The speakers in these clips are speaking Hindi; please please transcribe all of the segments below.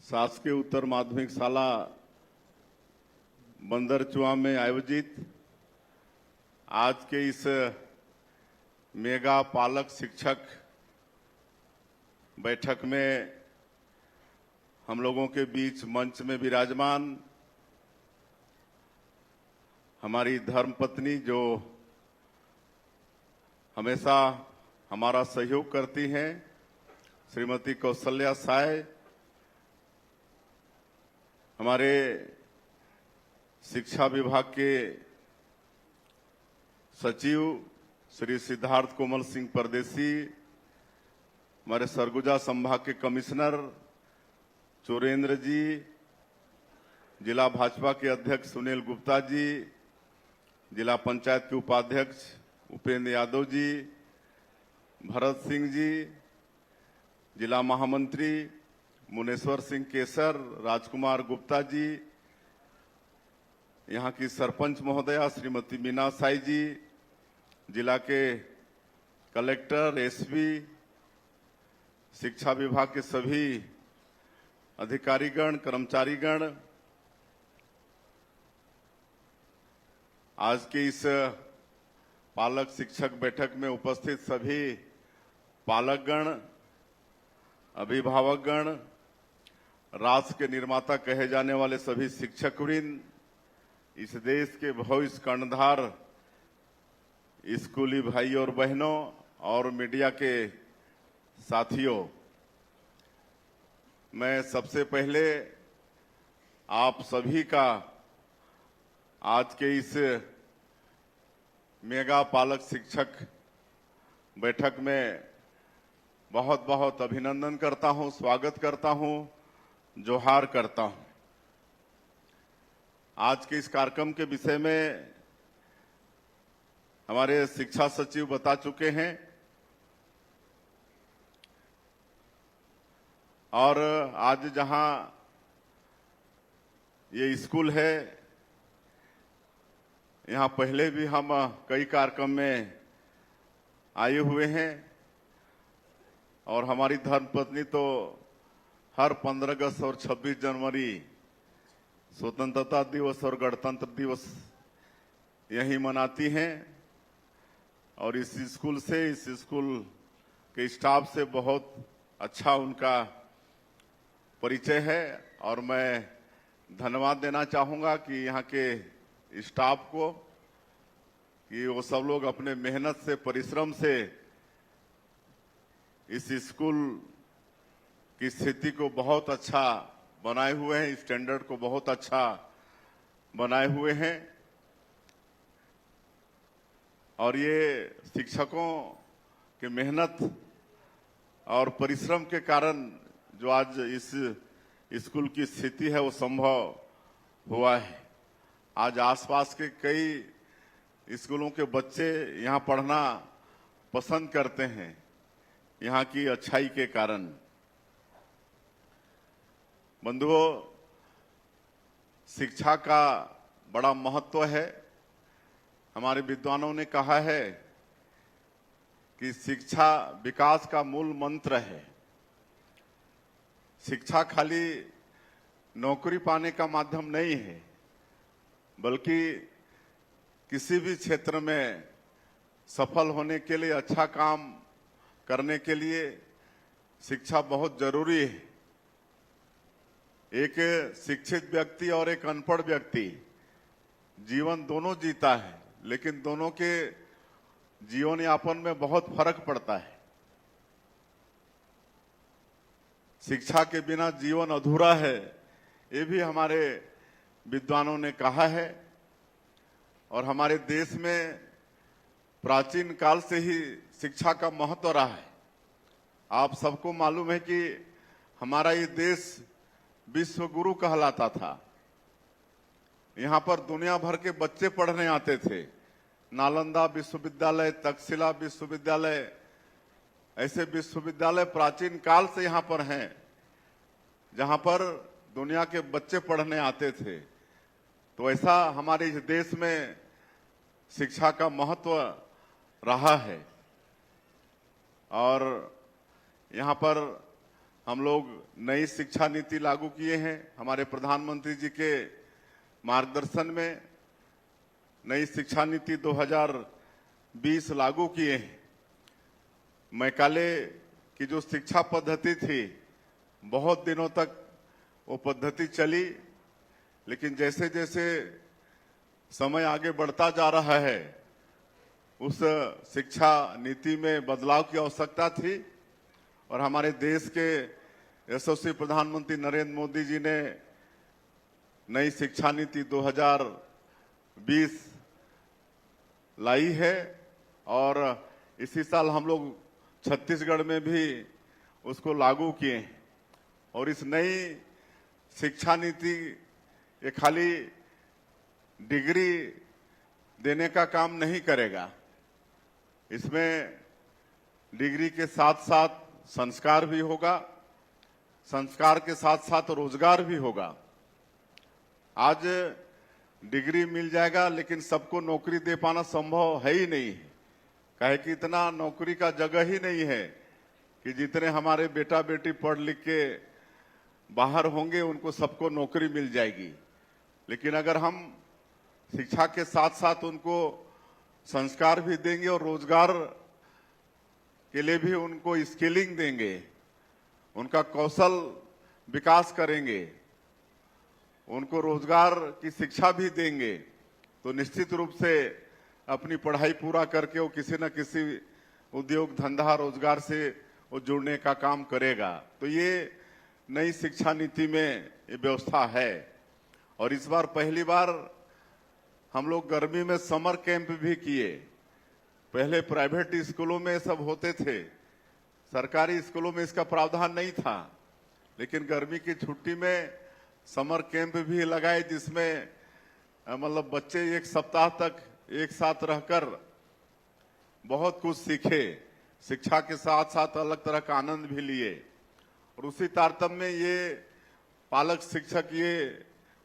शासकीय उत्तर माध्यमिक शाला बंदरचुआ में आयोजित आज के इस मेगा पालक शिक्षक बैठक में हम लोगों के बीच मंच में विराजमान हमारी धर्मपत्नी जो हमेशा हमारा सहयोग करती हैं, श्रीमती कौशल्या साय, हमारे शिक्षा विभाग के सचिव श्री सिद्धार्थ कोमल सिंह परदेसी, हमारे सरगुजा संभाग के कमिश्नर चोरेंद्र जी, जिला भाजपा के अध्यक्ष सुनील गुप्ता जी, जिला पंचायत के उपाध्यक्ष उपेंद्र यादव जी, भरत सिंह जी, जिला महामंत्री मुनेश्वर सिंह केसर, राजकुमार गुप्ता जी, यहाँ की सरपंच महोदया श्रीमती मीना साई जी, जिला के कलेक्टर, एसपी, शिक्षा विभाग के सभी अधिकारीगण, कर्मचारीगण, आज के इस पालक शिक्षक बैठक में उपस्थित सभी पालकगण, अभिभावकगण, राष्ट्र के निर्माता कहे जाने वाले सभी शिक्षकवृंद, इस देश के भविष्य कर्णधार स्कूली भाई और बहनों और मीडिया के साथियों, मैं सबसे पहले आप सभी का आज के इस मेगा पालक शिक्षक बैठक में बहुत बहुत अभिनंदन करता हूं, स्वागत करता हूं, जोहार करता हूं। आज के इस कार्यक्रम के विषय में हमारे शिक्षा सचिव बता चुके हैं और आज जहां ये स्कूल है, यहाँ पहले भी हम कई कार्यक्रम में आए हुए हैं और हमारी धर्मपत्नी तो हर 15 अगस्त और 26 जनवरी स्वतंत्रता दिवस और गणतंत्र दिवस यहीं मनाती हैं और इस स्कूल के स्टाफ से बहुत अच्छा उनका परिचय है और मैं धन्यवाद देना चाहूँगा कि यहाँ के स्टाफ को कि वो सब लोग अपने मेहनत से, परिश्रम से इस स्कूल की स्थिति को बहुत अच्छा बनाए हुए हैं, स्टैंडर्ड को बहुत अच्छा बनाए हुए हैं और ये शिक्षकों के मेहनत और परिश्रम के कारण जो आज इस स्कूल की स्थिति है वो संभव हुआ है। आज आसपास के कई स्कूलों के बच्चे यहाँ पढ़ना पसंद करते हैं यहाँ की अच्छाई के कारण। बंधुओं, शिक्षा का बड़ा महत्व है। हमारे विद्वानों ने कहा है कि शिक्षा विकास का मूल मंत्र है। शिक्षा खाली नौकरी पाने का माध्यम नहीं है, बल्कि किसी भी क्षेत्र में सफल होने के लिए, अच्छा काम करने के लिए शिक्षा बहुत जरूरी है। एक शिक्षित व्यक्ति और एक अनपढ़ व्यक्ति जीवन दोनों जीता है, लेकिन दोनों के जीवन यापन में बहुत फर्क पड़ता है। शिक्षा के बिना जीवन अधूरा है, ये भी हमारे विद्वानों ने कहा है और हमारे देश में प्राचीन काल से ही शिक्षा का महत्व रहा है। आप सबको मालूम है कि हमारा ये देश विश्व गुरु कहलाता था। यहाँ पर दुनिया भर के बच्चे पढ़ने आते थे। नालंदा विश्वविद्यालय, तक्षशिला विश्वविद्यालय, ऐसे विश्वविद्यालय प्राचीन काल से यहाँ पर हैं, जहाँ पर दुनिया के बच्चे पढ़ने आते थे। तो ऐसा हमारे इस देश में शिक्षा का महत्व रहा है और यहाँ पर हम लोग नई शिक्षा नीति लागू किए हैं। हमारे प्रधानमंत्री जी के मार्गदर्शन में नई शिक्षा नीति 2020 लागू किए हैं। मैकाले की जो शिक्षा पद्धति थी, बहुत दिनों तक वो पद्धति चली, लेकिन जैसे जैसे समय आगे बढ़ता जा रहा है, उस शिक्षा नीति में बदलाव की आवश्यकता थी और हमारे देश के यशस्वी प्रधानमंत्री नरेंद्र मोदी जी ने नई शिक्षा नीति 2020 लाई है और इसी साल हम लोग छत्तीसगढ़ में भी उसको लागू किए हैं। और इस नई शिक्षा नीति ये खाली डिग्री देने का काम नहीं करेगा, इसमें डिग्री के साथ साथ संस्कार भी होगा, संस्कार के साथ साथ रोजगार भी होगा। आज डिग्री मिल जाएगा लेकिन सबको नौकरी दे पाना संभव है ही नहीं, काहे कि इतना नौकरी का जगह ही नहीं है कि जितने हमारे बेटा बेटी पढ़ लिख के बाहर होंगे उनको सबको नौकरी मिल जाएगी। लेकिन अगर हम शिक्षा के साथ साथ उनको संस्कार भी देंगे और रोजगार के लिए भी उनको स्किलिंग देंगे, उनका कौशल विकास करेंगे, उनको रोजगार की शिक्षा भी देंगे, तो निश्चित रूप से अपनी पढ़ाई पूरा करके वो किसी न किसी उद्योग धंधा रोजगार से वो जुड़ने का काम करेगा। तो ये नई शिक्षा नीति में ये व्यवस्था है। और इस बार पहली बार हम लोग गर्मी में समर कैंप भी किए। पहले प्राइवेट स्कूलों में सब होते थे, सरकारी स्कूलों में इसका प्रावधान नहीं था, लेकिन गर्मी की छुट्टी में समर कैंप भी लगाए, जिसमें मतलब बच्चे एक सप्ताह तक एक साथ रहकर बहुत कुछ सीखे, शिक्षा के साथ साथ अलग तरह का आनंद भी लिए। और उसी तारतम्य में ये पालक शिक्षक ये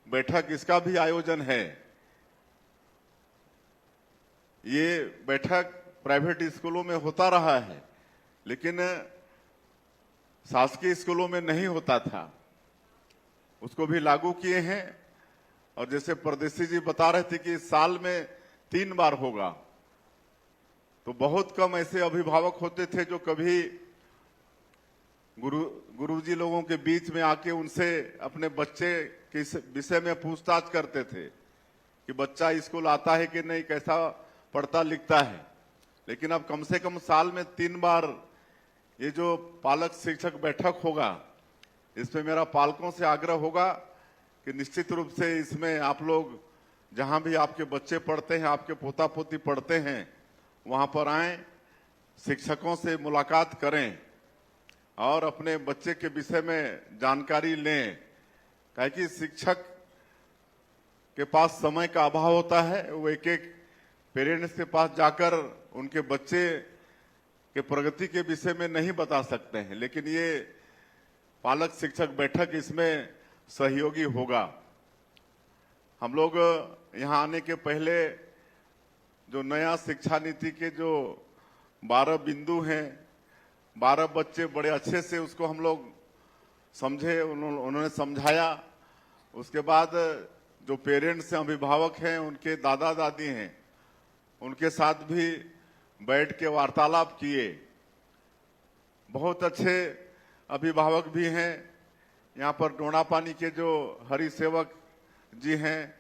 बैठक, इसका भी आयोजन है। ये बैठक प्राइवेट स्कूलों में होता रहा है, लेकिन शासकीय स्कूलों में नहीं होता था, उसको भी लागू किए हैं। और जैसे परदेसी जी बता रहे थे कि इस साल में 3 बार होगा, तो बहुत कम ऐसे अभिभावक होते थे जो कभी गुरुजी लोगों के बीच में आके उनसे अपने बच्चे के विषय में पूछताछ करते थे कि बच्चा स्कूल आता है कि नहीं, कैसा पढ़ता लिखता है। लेकिन अब कम से कम साल में 3 बार ये जो पालक शिक्षक बैठक होगा, इसमें मेरा पालकों से आग्रह होगा कि निश्चित रूप से इसमें आप लोग जहां भी आपके बच्चे पढ़ते हैं, आपके पोता पोती पढ़ते हैं, वहां पर आएं, शिक्षकों से मुलाकात करें और अपने बच्चे के विषय में जानकारी लें। काहे कि शिक्षक के पास समय का अभाव होता है, वो एक एक पेरेंट्स के पास जाकर उनके बच्चे के प्रगति के विषय में नहीं बता सकते हैं, लेकिन ये पालक शिक्षक बैठक इसमें सहयोगी होगा। हम लोग यहाँ आने के पहले जो नया शिक्षा नीति के जो 12 बिंदु हैं, 12 बच्चे बड़े अच्छे से उसको हम लोग समझे, उन्होंने समझाया। उसके बाद जो पेरेंट्स हैं, अभिभावक हैं, उनके दादा दादी हैं, उनके साथ भी बैठ के वार्तालाप किए। बहुत अच्छे अभिभावक भी हैं। यहाँ पर डोना पानी के जो हरि सेवक जी हैं,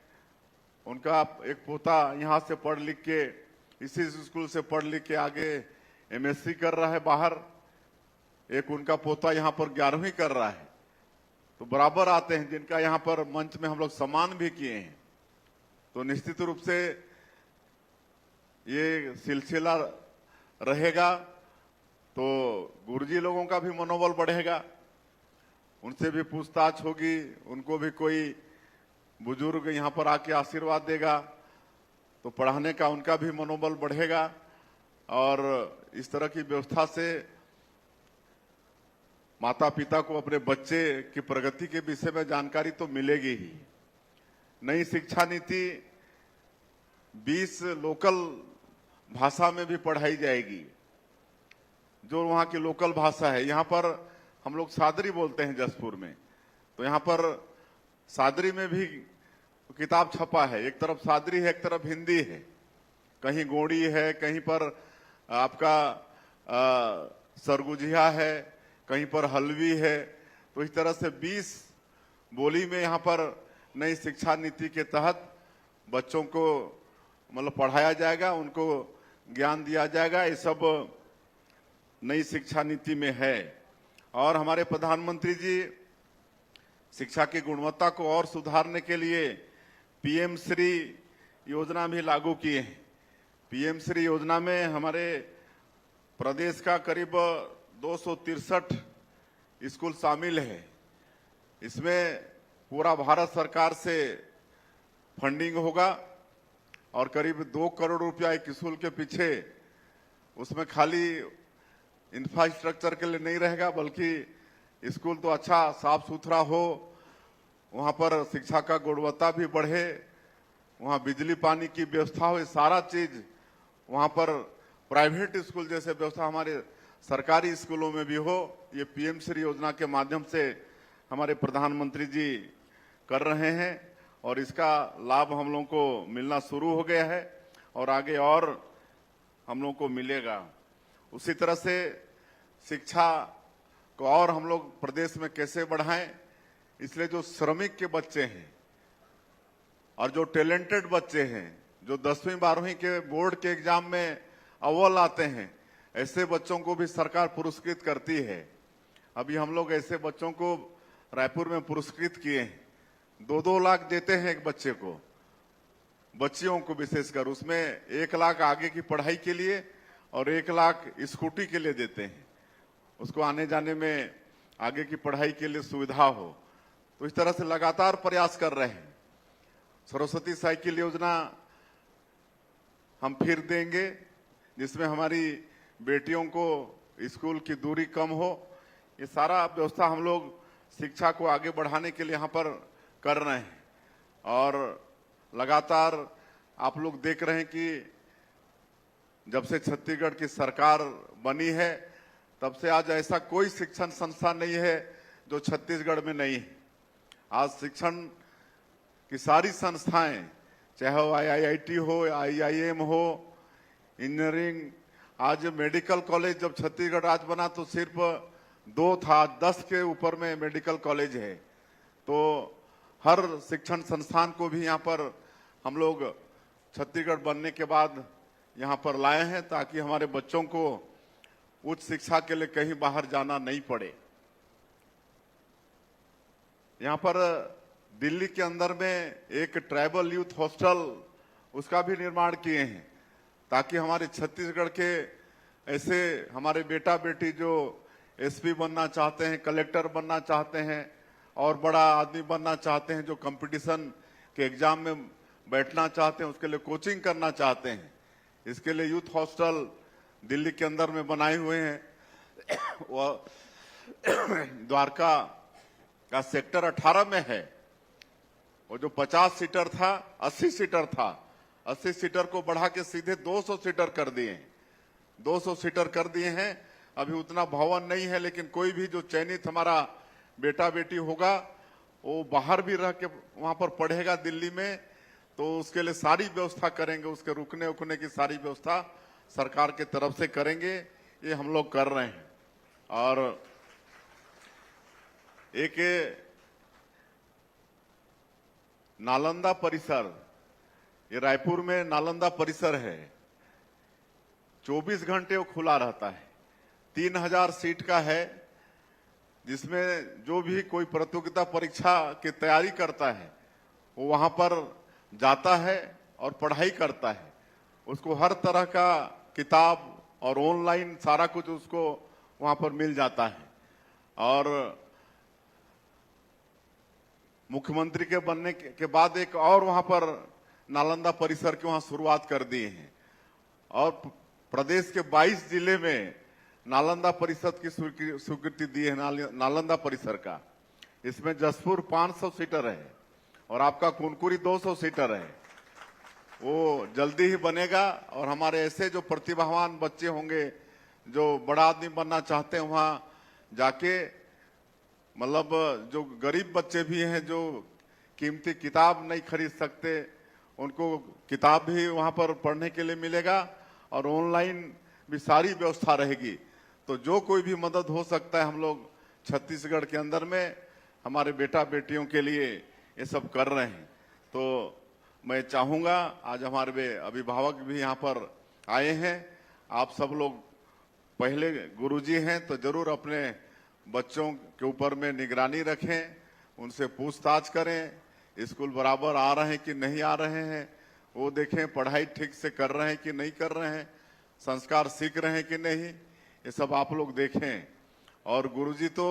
उनका एक पोता यहाँ से पढ़ लिख के, इसी स्कूल से पढ़ लिख के आगे MSc कर रहा है बाहर। एक उनका पोता यहाँ पर 11वीं कर रहा है। तो बराबर आते हैं, जिनका यहाँ पर मंच में हम लोग सम्मान भी किए हैं। तो निश्चित रूप से ये सिलसिला रहेगा, तो गुरुजी लोगों का भी मनोबल बढ़ेगा, उनसे भी पूछताछ होगी, उनको भी कोई बुजुर्ग यहाँ पर आके आशीर्वाद देगा, तो पढ़ाने का उनका भी मनोबल बढ़ेगा। और इस तरह की व्यवस्था से माता पिता को अपने बच्चे की प्रगति के विषय में जानकारी तो मिलेगी ही। नई शिक्षा नीति 20 लोकल भाषा में भी पढ़ाई जाएगी, जो वहाँ की लोकल भाषा है। यहाँ पर हम लोग सादरी बोलते हैं जसपुर में। तो यहाँ पर सादरी में भी किताब छपा है, एक तरफ सादरी है, एक तरफ हिंदी है, कहीं गोड़ी है, कहीं पर आपका सरगुजिया है, कहीं पर हलवी है। तो इस तरह से 20 बोली में यहाँ पर नई शिक्षा नीति के तहत बच्चों को मतलब पढ़ाया जाएगा, उनको ज्ञान दिया जाएगा। ये सब नई शिक्षा नीति में है। और हमारे प्रधानमंत्री जी शिक्षा की गुणवत्ता को और सुधारने के लिए पीएम श्री योजना भी लागू किए हैं। पीएम श्री योजना में हमारे प्रदेश का करीब 263 स्कूल शामिल है। इसमें पूरा भारत सरकार से फंडिंग होगा और करीब 2 करोड़ रुपया एक स्कूल के पीछे, उसमें खाली इंफ्रास्ट्रक्चर के लिए नहीं रहेगा, बल्कि स्कूल तो अच्छा साफ सुथरा हो, वहाँ पर शिक्षा का गुणवत्ता भी बढ़े, वहाँ बिजली पानी की व्यवस्था हो, ये सारा चीज वहाँ पर प्राइवेट स्कूल जैसे व्यवस्था हमारे सरकारी स्कूलों में भी हो। ये पीएम श्री योजना के माध्यम से हमारे प्रधानमंत्री जी कर रहे हैं और इसका लाभ हम लोगों को मिलना शुरू हो गया है और आगे और हम लोगों को मिलेगा। उसी तरह से शिक्षा को और हम लोग प्रदेश में कैसे बढ़ाएं, इसलिए जो श्रमिक के बच्चे हैं और जो टैलेंटेड बच्चे हैं, जो 10वीं 12वीं के बोर्ड के एग्जाम में अव्वल आते हैं, ऐसे बच्चों को भी सरकार पुरस्कृत करती है। अभी हम लोग ऐसे बच्चों को रायपुर में पुरस्कृत किए हैं। 2-2 लाख देते हैं एक बच्चे को, बच्चियों को विशेषकर, उसमें 1 लाख आगे की पढ़ाई के लिए और 1 लाख स्कूटी के लिए देते हैं, उसको आने जाने में आगे की पढ़ाई के लिए सुविधा हो। तो इस तरह से लगातार प्रयास कर रहे हैं। सरस्वती साइकिल योजना हम फिर देंगे, जिसमें हमारी बेटियों को स्कूल की दूरी कम हो। ये सारा व्यवस्था हम लोग शिक्षा को आगे बढ़ाने के लिए यहाँ पर कर रहे हैं। और लगातार आप लोग देख रहे हैं कि जब से छत्तीसगढ़ की सरकार बनी है, तब से आज ऐसा कोई शिक्षण संस्थान नहीं है जो छत्तीसगढ़ में नहीं है। आज शिक्षण की सारी संस्थाएं, चाहे वो IIT हो, IIM हो, इंजीनियरिंग, आज मेडिकल कॉलेज जब छत्तीसगढ़ राज्य बना तो सिर्फ 2 था, 10 के ऊपर में मेडिकल कॉलेज है। तो हर शिक्षण संस्थान को भी यहाँ पर हम लोग छत्तीसगढ़ बनने के बाद यहाँ पर लाए हैं, ताकि हमारे बच्चों को उच्च शिक्षा के लिए कहीं बाहर जाना नहीं पड़े। यहाँ पर दिल्ली के अंदर में एक ट्राइबल यूथ हॉस्टल, उसका भी निर्माण किए हैं, ताकि हमारे छत्तीसगढ़ के ऐसे हमारे बेटा बेटी जो SP बनना चाहते हैं, कलेक्टर बनना चाहते हैं और बड़ा आदमी बनना चाहते हैं, जो कंपटीशन के एग्जाम में बैठना चाहते हैं, उसके लिए कोचिंग करना चाहते हैं, इसके लिए यूथ हॉस्टल दिल्ली के अंदर में बनाए हुए हैं। वो द्वारका का सेक्टर 18 में है। वो जो 50 सीटर था 80 सीटर था, 80 सीटर को बढ़ा के सीधे 200 सीटर कर दिए हैं। 200 सीटर कर दिए हैं। अभी उतना भवन नहीं है, लेकिन कोई भी जो चयनित हमारा बेटा बेटी होगा वो बाहर भी रह के वहां पर पढ़ेगा दिल्ली में, तो उसके लिए सारी व्यवस्था करेंगे, उसके रुकने उकने की सारी व्यवस्था सरकार के तरफ से करेंगे। ये हम लोग कर रहे हैं। और एक नालंदा परिसर, ये रायपुर में नालंदा परिसर है, 24 घंटे वो खुला रहता है। 3000 सीट का है, जिसमें जो भी कोई प्रतियोगिता परीक्षा की तैयारी करता है वो वहां पर जाता है और पढ़ाई करता है। उसको हर तरह का किताब और ऑनलाइन सारा कुछ उसको वहां पर मिल जाता है। और मुख्यमंत्री के बनने के बाद एक और वहां पर नालंदा परिसर की वहां शुरुआत कर दी है। और प्रदेश के 22 जिले में नालंदा परिषद की स्वीकृति दी है नालंदा परिसर का। इसमें जसपुर 500 सीटर है और आपका कुनकुरी 200 सीटर है। वो जल्दी ही बनेगा और हमारे ऐसे जो प्रतिभावान बच्चे होंगे जो बड़ा आदमी बनना चाहते हैं, वहां जाके मतलब जो गरीब बच्चे भी हैं जो कीमती किताब नहीं खरीद सकते, उनको किताब भी वहाँ पर पढ़ने के लिए मिलेगा और ऑनलाइन भी सारी व्यवस्था रहेगी। तो जो कोई भी मदद हो सकता है, हम लोग छत्तीसगढ़ के अंदर में हमारे बेटा बेटियों के लिए ये सब कर रहे हैं। तो मैं चाहूँगा, आज हमारे अभिभावक भी यहाँ पर आए हैं, आप सब लोग पहले गुरुजी हैं तो जरूर अपने बच्चों के ऊपर में निगरानी रखें, उनसे पूछताछ करें, स्कूल बराबर आ रहे हैं कि नहीं आ रहे हैं, वो देखें पढ़ाई ठीक से कर रहे हैं कि नहीं कर रहे हैं, संस्कार सीख रहे हैं कि नहीं, ये सब आप लोग देखें। और गुरुजी तो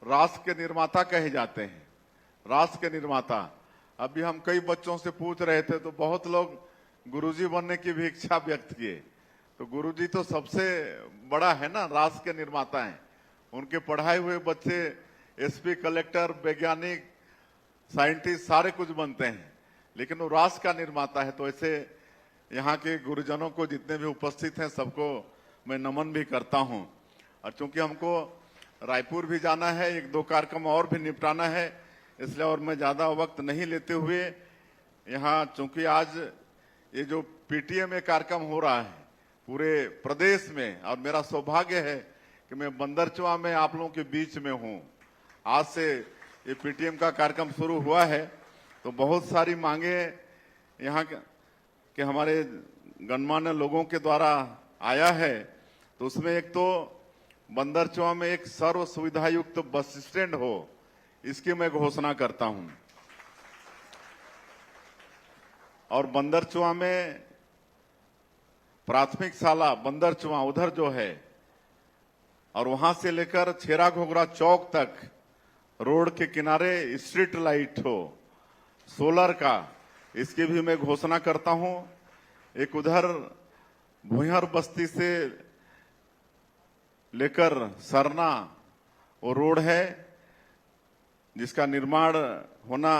राष्ट्र के निर्माता कहे जाते हैं, राष्ट्र के निर्माता। अभी हम कई बच्चों से पूछ रहे थे तो बहुत लोग गुरुजी बनने की भी इच्छा व्यक्त किए। तो गुरुजी तो सबसे बड़ा है ना, राष्ट्र के निर्माता हैं। उनके पढ़ाए हुए बच्चे एसपी, कलेक्टर, वैज्ञानिक, साइंटिस्ट सारे कुछ बनते हैं, लेकिन वो राष्ट्र का निर्माता है। तो ऐसे यहाँ के गुरुजनों को जितने भी उपस्थित हैं सबको मैं नमन भी करता हूँ। और चूंकि हमको रायपुर भी जाना है, एक दो कार्यक्रम और भी निपटाना है, इसलिए और मैं ज़्यादा वक्त नहीं लेते हुए यहाँ, चूंकि आज ये जो पीटीए में कार्यक्रम हो रहा है पूरे प्रदेश में, और मेरा सौभाग्य है कि मैं बंदरचुआ में आप लोगों के बीच में हूँ। आज से ये पीटीएम का कार्यक्रम शुरू हुआ है, तो बहुत सारी मांगे यहाँ के हमारे गणमान्य लोगों के द्वारा आया है। तो उसमें एक तो बंदरचुआ में एक सर्व सुविधा युक्त बस स्टैंड हो, इसकी मैं घोषणा करता हूं। और बंदरचुआ में प्राथमिक शाला बंदरचुआ उधर जो है, और वहां से लेकर छेरा घोगरा चौक तक रोड के किनारे स्ट्रीट लाइट हो सोलर का, इसकी भी मैं घोषणा करता हूं। एक उधर भुइहर बस्ती से लेकर सरना वो रोड है जिसका निर्माण होना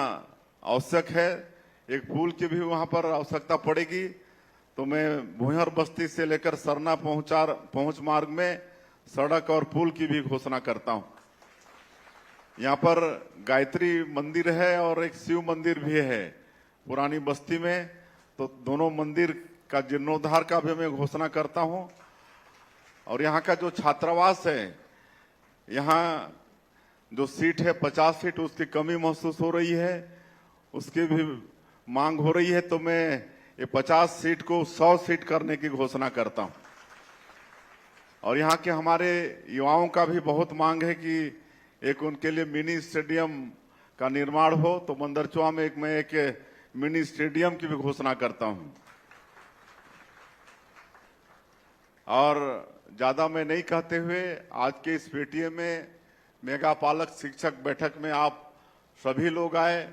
आवश्यक है, एक पुल की भी वहां पर आवश्यकता पड़ेगी। तो मैं भुइहर बस्ती से लेकर सरना पहुंच मार्ग में सड़क और पुल की भी घोषणा करता हूं। यहाँ पर गायत्री मंदिर है और एक शिव मंदिर भी है पुरानी बस्ती में, तो दोनों मंदिर का जीर्णोद्धार का भी मैं घोषणा करता हूं। और यहाँ का जो छात्रावास है, यहाँ जो सीट है 50 सीट, उसकी कमी महसूस हो रही है, उसकी भी मांग हो रही है। तो मैं ये 50 सीट को 100 सीट करने की घोषणा करता हूं। और यहाँ के हमारे युवाओं का भी बहुत मांग है कि एक उनके लिए मिनी स्टेडियम का निर्माण हो, तो बंदरचुआ में मैं एक मिनी स्टेडियम की भी घोषणा करता हूं। और ज्यादा मैं नहीं कहते हुए आज के इस पीटीए में मेगा पालक शिक्षक बैठक में आप सभी लोग आए,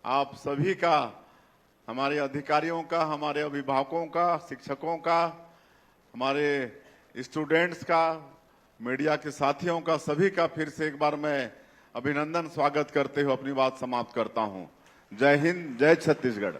आप सभी का, हमारे अधिकारियों का, हमारे अभिभावकों का, शिक्षकों का, हमारे स्टूडेंट्स का, मीडिया के साथियों का, सभी का फिर से एक बार मैं अभिनंदन स्वागत करते हुए अपनी बात समाप्त करता हूं। जय हिंद, जय छत्तीसगढ़।